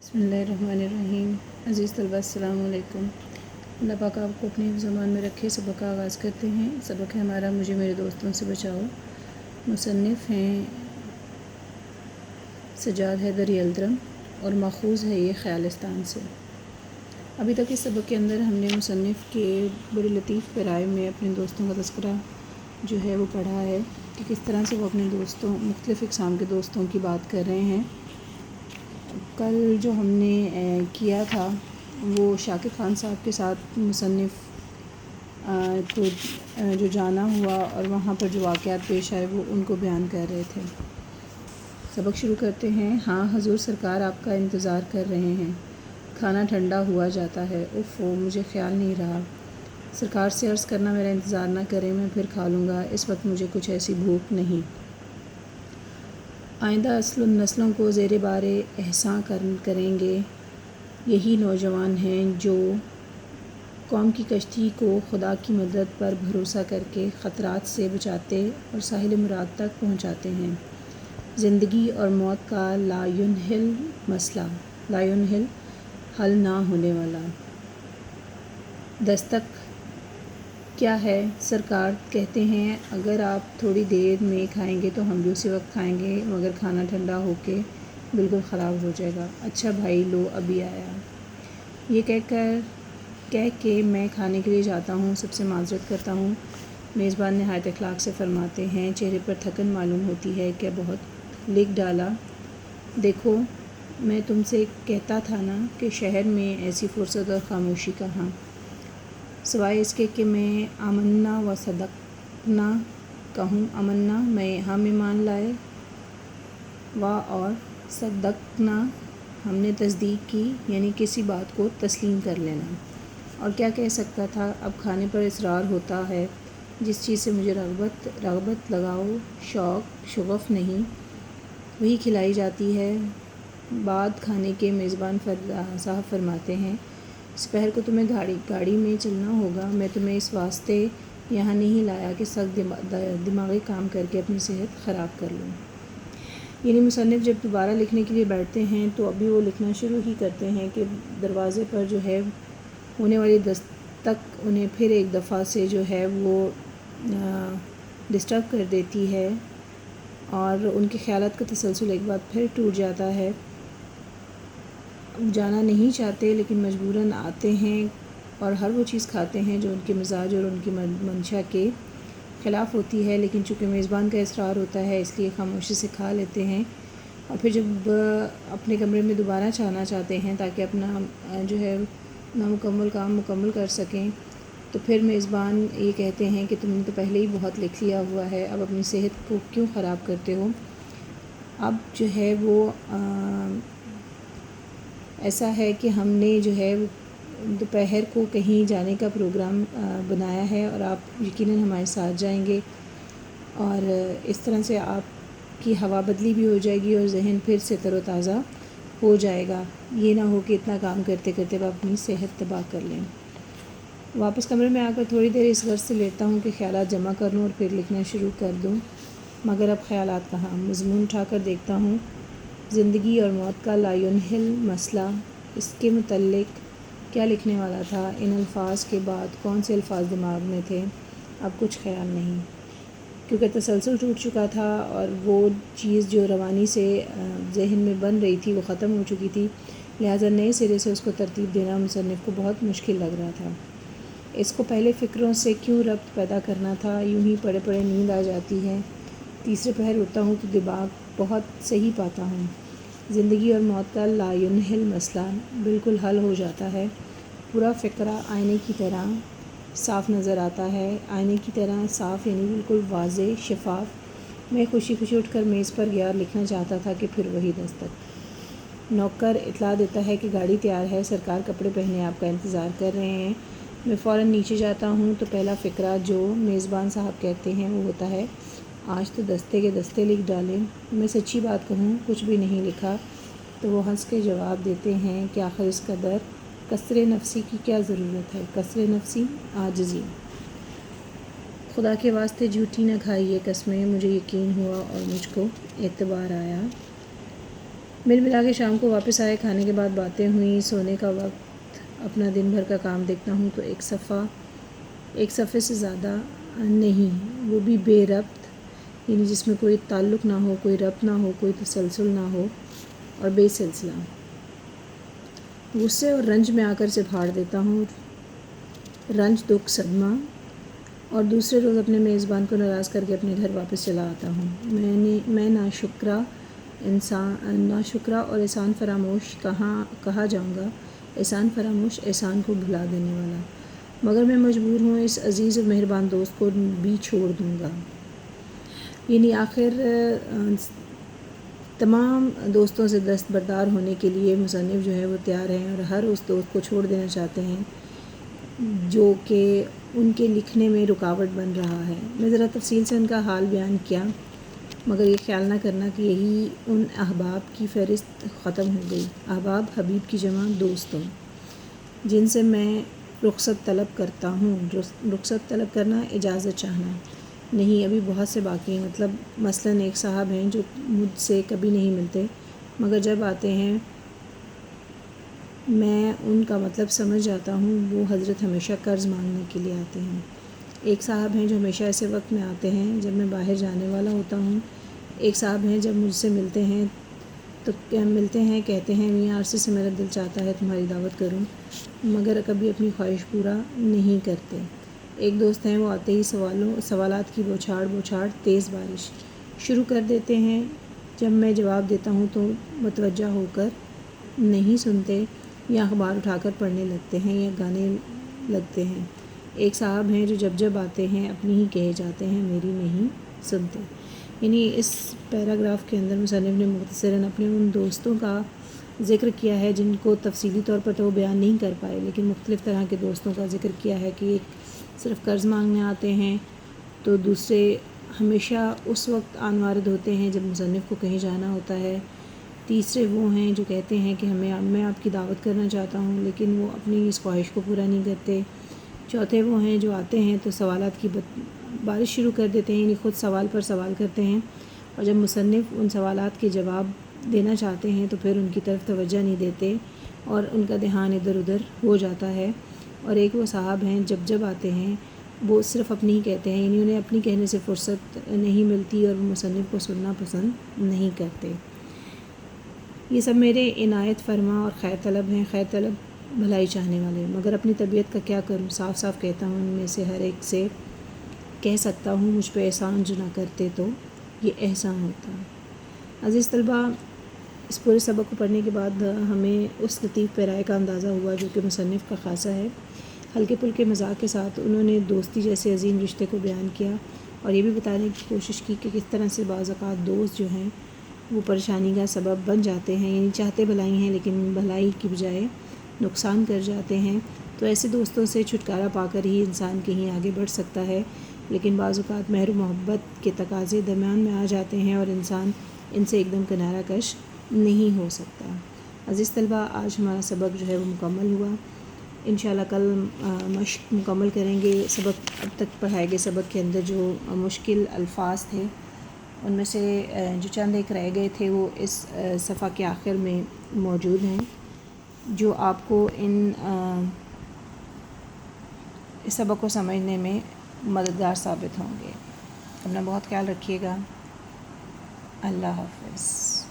बिस्मिल्लाहिर्रहमानिर्रहीम। अज़ीज़ तलबा अस्सलाम वालेकुम। अल्लाह पाक आपको अपनी ज़बान में रखे। सबक का आगाज़ करते हैं। सबक है हमारा मुझे मेरे दोस्तों से बचाओ। मुसन्निफ़ हैं सज्जाद हैदर यल्दरम और माखूज़ है ये ख़यालिस्तान से। अभी तक इस सबक के अंदर हमने मुसन्निफ़ के बड़ी लतीफ़ पैराए में अपने दोस्तों का तज़किरा जो है वो पढ़ा है कि किस तरह से वो अपने दोस्तों मुख्तलिफ़ इक़साम के दोस्तों की बात कर रहे हैं। कल जो हमने किया था वो शाकिर ख़ान साहब के साथ मुसन्निफ़ को जो जाना हुआ और वहाँ पर जो वाक़यात पेश आए वो उनको बयान कर रहे थे। सबक शुरू करते हैं। हाँ हज़ूर सरकार आपका इंतज़ार कर रहे हैं। खाना ठंडा हुआ जाता है। उफ़ मुझे ख़्याल नहीं रहा। सरकार से अर्ज़ करना मेरा इंतज़ार ना करें, मैं फिर खा लूँगा। इस वक्त मुझे कुछ ऐसी भूख नहीं। आइंदा नस्लों को ज़ेर बारे एहसान करेंगे यही नौजवान हैं जो कौम की कश्ती को खुदा की मदद पर भरोसा करके ख़तरात से बचाते और साहिल मुराद तक पहुँचाते हैं। ज़िंदगी और मौत का लायुनहिल हल ना होने वाला दस्तक क्या है? सरकार कहते हैं अगर आप थोड़ी देर में खाएंगे तो हम भी उसी वक्त खाएंगे, मगर खाना ठंडा होके बिल्कुल ख़राब हो जाएगा। अच्छा भाई लो अभी आया। ये कह के मैं खाने के लिए जाता हूँ। सबसे माज़रत करता हूँ। मेज़बान नहायत अखलाक से फ़रमाते हैं चेहरे पर थकन मालूम होती है। क्या बहुत लिख डाला? देखो मैं तुमसे कहता था ना कि शहर में ऐसी फ़ुर्सत और ख़ामोशी कहाँ, सिवाय इसके कि मैं आमन्ना व सदक़ना कहूँ। अमन्ना मैं हम ईमान लाए, व और सदक़ना हमने तस्दीक की, यानी किसी बात को तस्लीम कर लेना। और क्या कह सकता था? अब खाने पर इसरार होता है। जिस चीज़ से मुझे रग़बत लगाओ शौक़ शग़फ़ नहीं, वही खिलाई जाती है। बाद खाने के मेज़बान साहब फरमाते हैं दोपहर को तुम्हें गाड़ी में चलना होगा। मैं तुम्हें इस वास्ते यहाँ नहीं लाया कि सख्त दिमागी काम करके अपनी सेहत ख़राब कर लूँ। यानी मुसन्निफ़ जब दोबारा लिखने के लिए बैठते हैं तो अभी वो लिखना शुरू ही करते हैं कि दरवाज़े पर जो है होने वाली दस्तक उन्हें फिर एक दफ़ा से जो है वो डिस्टर्ब कर देती है और उनके ख़यालात का तसलसल एक बार फिर टूट जाता है। जाना नहीं चाहते लेकिन मजबूरन आते हैं और हर वो चीज़ खाते हैं जो उनके मिजाज और उनकी मंशा के ख़िलाफ़ होती है, लेकिन चूँकि मेज़बान का इसरार होता है इसलिए खामोशी से खा लेते हैं। और फिर जब अपने कमरे में दोबारा जाना चाहते हैं ताकि अपना जो है नामुकम्मल काम मुकम्मल कर सकें, तो फिर मेज़बान ये कहते हैं कि तुमने तो पहले ही बहुत लिख लिया हुआ है, अब अपनी सेहत को क्यों ख़राब करते हो। अब जो है वो ऐसा है कि हमने जो है दोपहर को कहीं जाने का प्रोग्राम बनाया है और आप यकीनन हमारे साथ जाएंगे और इस तरह से आपकी हवा बदली भी हो जाएगी और जहन फिर से तरोताज़ा हो जाएगा। ये ना हो कि इतना काम करते करते आप अपनी सेहत तबाह कर लें। वापस कमरे में आकर थोड़ी देर इस गर्ज से लेटता हूँ कि ख़यालात जमा कर लूँ और फिर लिखना शुरू कर दूँ, मगर अब ख़यालात कहाँ। मज़मून उठाकर देखता हूँ ज़िंदगी और मौत का लायुनहिल मसला। इसके मुतल्लिक़ क्या लिखने वाला था? इन अल्फाज के बाद कौन से अल्फाज दिमाग में थे? अब कुछ ख्याल नहीं, क्योंकि तसलसल टूट चुका था और वो चीज़ जो रवानी से जहन में बन रही थी वो ख़त्म हो चुकी थी। लिहाजा नए सिरे से उसको तरतीब देना मुसन्निफ़ को बहुत मुश्किल लग रहा था। इसको पहले फ़िक्रों से क्यों रब्त पैदा करना था? यूँ ही पड़े पड़े नींद आ जाती है। तीसरे पहर उठता हूँ तो दिमाग बहुत सही पाता हूँ। ज़िंदगी और मौत का लायुनहिल मसला बिल्कुल हल हो जाता है। पूरा फ़िक्रा आईने की तरह साफ़ नज़र आता है। आईने की तरह साफ़ यानी बिल्कुल वाज़े शफ़ाफ़। मैं खुशी खुशी उठकर मेज़ पर गया और लिखना चाहता था कि फिर वही दस्तक। नौकर इतला देता है कि गाड़ी तैयार है, सरकार कपड़े पहने आपका इंतज़ार कर रहे हैं। मैं फ़ौरन नीचे जाता हूँ तो पहला फ़िक्रा जो मेज़बान साहब कहते हैं वो होता है आज तो दस्ते के दस्ते लिख डाले। मैं सच्ची बात कहूँ कुछ भी नहीं लिखा, तो वो हंस के जवाब देते हैं कि आखिर इस कदर कसरे नफसी की क्या ज़रूरत है। कसरे नफसी आजिज़ी। खुदा के वास्ते झूठी न खाइए कसमें, मुझे यकीन हुआ और मुझको एतबार आया। مل ملا کے شام کو واپس آئے، کھانے کے بعد باتیں ہوئیں، سونے کا وقت، اپنا دن بھر کا کام دیکھتا ہوں تو ایک صفحے سے زیادہ نہیں، وہ بھی بے ربط، یعنی جس میں کوئی تعلق نہ ہو، کوئی ربط نہ ہو، کوئی تسلسل نہ ہو اور بے سلسلہ۔ غصے اور رنج میں آ کر سے پھاڑ دیتا ہوں، رنج، دکھ، صدمہ، اور دوسرے روز اپنے میزبان کو ناراض کر کے اپنے گھر واپس چلا آتا ہوں۔ میں ناشکرا اور احسان فراموش کہا جاؤں گا، احسان فراموش، احسان کو بھلا دینے والا، مگر میں مجبور ہوں اس عزیز اور مہربان دوست کو بھی چھوڑ دوں گا۔ یعنی آخر تمام دوستوں سے دستبردار ہونے کے لیے مصنف جو ہے وہ تیار ہیں اور ہر اس دوست کو چھوڑ دینا چاہتے ہیں جو کہ ان کے لکھنے میں رکاوٹ بن رہا ہے۔ میں ذرا تفصیل سے ان کا حال بیان کیا، مگر یہ خیال نہ کرنا کہ یہی ان احباب کی فہرست ختم ہو گئی۔ احباب، حبیب کی جمع، دوستوں، جن سے میں رخصت طلب کرتا ہوں۔ رخصت طلب کرنا، اجازت چاہنا، نہیں، ابھی بہت سے باقی ہیں۔ مطلب مثلاً ایک صاحب ہیں جو مجھ سے کبھی نہیں ملتے، مگر جب آتے ہیں میں ان کا مطلب سمجھ جاتا ہوں۔ وہ حضرت ہمیشہ قرض مانگنے کے لیے آتے ہیں۔ ایک صاحب ہیں جو ہمیشہ ایسے وقت میں آتے ہیں جب میں باہر جانے والا ہوتا ہوں۔ ایک صاحب ہیں جب مجھ سے ملتے ہیں کہتے ہیں میاں عرصے سے میرا دل چاہتا ہے تمہاری دعوت کروں، مگر کبھی اپنی خواہش پورا نہیں کرتے۔ ایک دوست ہیں، وہ آتے ہی سوالات کی بوچھاڑ، تیز بارش شروع کر دیتے ہیں۔ جب میں جواب دیتا ہوں تو متوجہ ہو کر نہیں سنتے، یا اخبار اٹھا کر پڑھنے لگتے ہیں یا گانے لگتے ہیں۔ ایک صاحب ہیں جو جب آتے ہیں اپنی ہی کہے جاتے ہیں، میری نہیں سنتے۔ یعنی اس پیراگراف کے اندر مصنف نے مختصراً اپنے ان دوستوں کا ذکر کیا ہے جن کو تفصیلی طور پر تو وہ بیان نہیں کر پائے، لیکن مختلف طرح کے دوستوں کا ذکر کیا ہے کہ ایک صرف قرض مانگنے آتے ہیں، تو دوسرے ہمیشہ اس وقت آن وارد ہوتے ہیں جب مصنف کو کہیں جانا ہوتا ہے، تیسرے وہ ہیں جو کہتے ہیں کہ میں آپ کی دعوت کرنا چاہتا ہوں، لیکن وہ اپنی اس خواہش کو پورا نہیں کرتے، چوتھے وہ ہیں جو آتے ہیں تو سوالات کی بارش شروع کر دیتے ہیں، یعنی خود سوال پر سوال کرتے ہیں، اور جب مصنف ان سوالات کے جواب دینا چاہتے ہیں تو پھر ان کی طرف توجہ نہیں دیتے اور ان کا دھیان ادھر ادھر ہو جاتا ہے۔ اور ایک وہ صاحب ہیں جب آتے ہیں وہ صرف اپنی ہی کہتے ہیں، یعنی انہیں اپنی کہنے سے فرصت نہیں ملتی اور وہ مصنف کو سننا پسند نہیں کرتے۔ یہ سب میرے عنایت فرما اور خیر طلب ہیں، خیر طلب، بھلائی چاہنے والے، مگر اپنی طبیعت کا کیا کروں؟ صاف صاف کہتا ہوں، ان میں سے ہر ایک سے کہہ سکتا ہوں مجھ پہ احسان جو نہ کرتے تو یہ احسان ہوتا۔ عزیز طلبہ، اس پورے سبق کو پڑھنے کے بعد ہمیں اس لطیف پیرائے کا اندازہ ہوا جو کہ مصنف کا خاصہ ہے۔ ہلکے پھلکے مزاح کے ساتھ انہوں نے دوستی جیسے عظیم رشتے کو بیان کیا اور یہ بھی بتانے کی کوشش کی کہ کس طرح سے بعض اوقات دوست جو ہیں وہ پریشانی کا سبب بن جاتے ہیں، یعنی چاہتے بھلائی ہیں لیکن بھلائی کی بجائے نقصان کر جاتے ہیں۔ تو ایسے دوستوں سے چھٹکارا پا کر ہی انسان کہیں آگے بڑھ سکتا ہے، لیکن بعض اوقات مہر و محبت کے تقاضے درمیان میں آ جاتے ہیں اور انسان ان سے ایک دم کنارہ کش نہیں ہو سکتا۔ عزیز طلبہ، آج ہمارا سبق جو ہے وہ مکمل ہوا۔ انشاءاللہ کل مشق مکمل کریں گے۔ سبق اب تک پڑھائے گئے سبق کے اندر جو مشکل الفاظ تھے ان میں سے جو چند ایک رہ گئے تھے وہ اس صفحہ کے آخر میں موجود ہیں، جو آپ کو اس سبق کو سمجھنے میں مددگار ثابت ہوں گے۔ اپنا بہت خیال رکھیے گا۔ اللہ حافظ۔